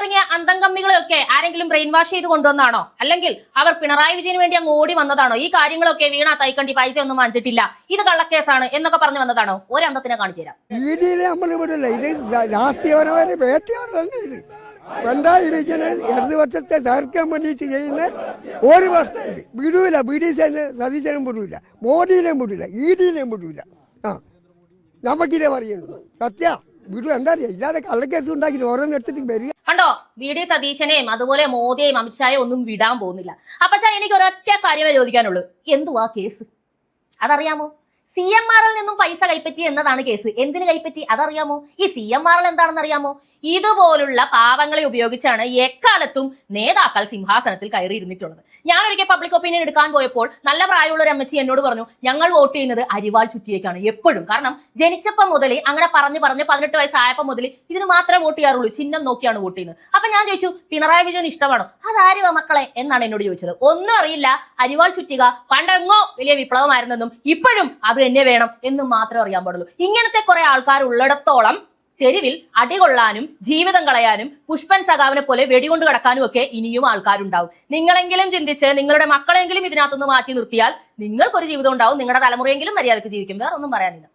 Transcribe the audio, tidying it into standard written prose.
പുറത്തിറങ്ങിയ അന്തംകമ്മികളെയൊക്കെ ആരെങ്കിലും brain wash ചെയ്ത് കൊണ്ടുവന്നാണോ, അല്ലെങ്കിൽ അവർ പിണറായി വിജയന് വേണ്ടി അങ്ങ് ഓടി വന്നതാണോ? ഈ കാര്യങ്ങളൊക്കെ വീണ തൈക്കണ്ടി പൈസ ഒന്നും വാങ്ങിച്ചിട്ടില്ല, ഇത് കള്ളക്കേസാണ് എന്നൊക്കെ പറഞ്ഞു വന്നതാണോ? ഒരന്തത്തിനെ കാണിച്ചു തരാം. ഇടത് വർഷത്തെ തകർക്കാൻ വേണ്ടിയിട്ട് ചെയ്യുന്ന ഒരു വർഷം വിടൂല. സതീശനും വിടൂല, മോദിനെയും വിടൂല, ഇഡിനെയും വിടൂല. നമുക്കിതേ പറയുന്നു സത്യ വിടൂ. എന്താ അറിയാം, ഇല്ലാതെ കള്ളക്കേസ് ഉണ്ടാക്കി ഓരോന്നെടുത്തിട്ട് വരിക. കണ്ടോ, വി ഡി സതീശനെയും അതുപോലെ മോദിയെയും അമിത്ഷായെ ഒന്നും വിടാൻ പോകുന്നില്ല. അപ്പച്ചാ, എനിക്ക് ഒരൊറ്റ കാര്യമേ ചോദിക്കാനുള്ളൂ, എന്തുവാ കേസ്? അതറിയാമോ? CMR നിന്നും പൈസ കൈപ്പറ്റി എന്നതാണ് കേസ്. എന്തിന് കൈപ്പറ്റി അതറിയാമോ? ഈ CMR എന്താണെന്ന് അറിയാമോ? ഇതുപോലുള്ള പാവങ്ങളെ ഉപയോഗിച്ചാണ് എക്കാലത്തും നേതാക്കൾ സിംഹാസനത്തിൽ കയറിയിരുന്നിട്ടുള്ളത്. ഞാനൊരിക്കൽ പബ്ലിക് ഒപ്പീനിയൻ എടുക്കാൻ പോയപ്പോൾ നല്ല പ്രായമുള്ള ഒരു അമ്മച്ചി എന്നോട് പറഞ്ഞു, ഞങ്ങൾ വോട്ട് ചെയ്യുന്നത് അരിവാൾ ചുറ്റിയേക്കാണ് എപ്പോഴും. കാരണം ജനിച്ചപ്പം മുതൽ അങ്ങനെ പറഞ്ഞ് 18 വയസ്സായപ്പോൾ മുതൽ ഇതിന് മാത്രമേ വോട്ട് ചെയ്യാറുള്ളൂ, ചിഹ്നം നോക്കിയാണ് വോട്ട് ചെയ്യുന്നത്. അപ്പൊ ഞാൻ ചോദിച്ചു, പിണറായി വിജയൻ ഇഷ്ടമാണോ? അതാരുവാ മക്കളെ എന്നാണ് എന്നോട് ചോദിച്ചത്. ഒന്നും അറിയില്ല, അരിവാൾ ചുറ്റിക പണ്ടെങ്ങോ വലിയ വിപ്ലവമായിരുന്നെന്നും ഇപ്പോഴും അത് തന്നെ വേണം എന്നും മാത്രമേ അറിയാൻ പാടുള്ളൂ. ഇങ്ങനത്തെ കുറെ ആൾക്കാർ ഉള്ളിടത്തോളം തെരുവിൽ അടികൊള്ളാനും ജീവിതം കളയാനും പുഷ്പൻ സഖാവിനെ പോലെ വെടികൊണ്ട് കിടക്കാനും ഒക്കെ ഇനിയും ആൾക്കാരുണ്ടാവും. നിങ്ങളെങ്കിലും ചിന്തിച്ച് നിങ്ങളുടെ മക്കളെങ്കിലും ഇതിനകത്തുനിന്ന് മാറ്റി നിർത്തിയാൽ നിങ്ങൾക്കൊരു ജീവിതം ഉണ്ടാവും, നിങ്ങളുടെ തലമുറയെങ്കിലും മര്യാദക്ക് ജീവിക്കും. വേറെ ഒന്നും പറയാനില്ല.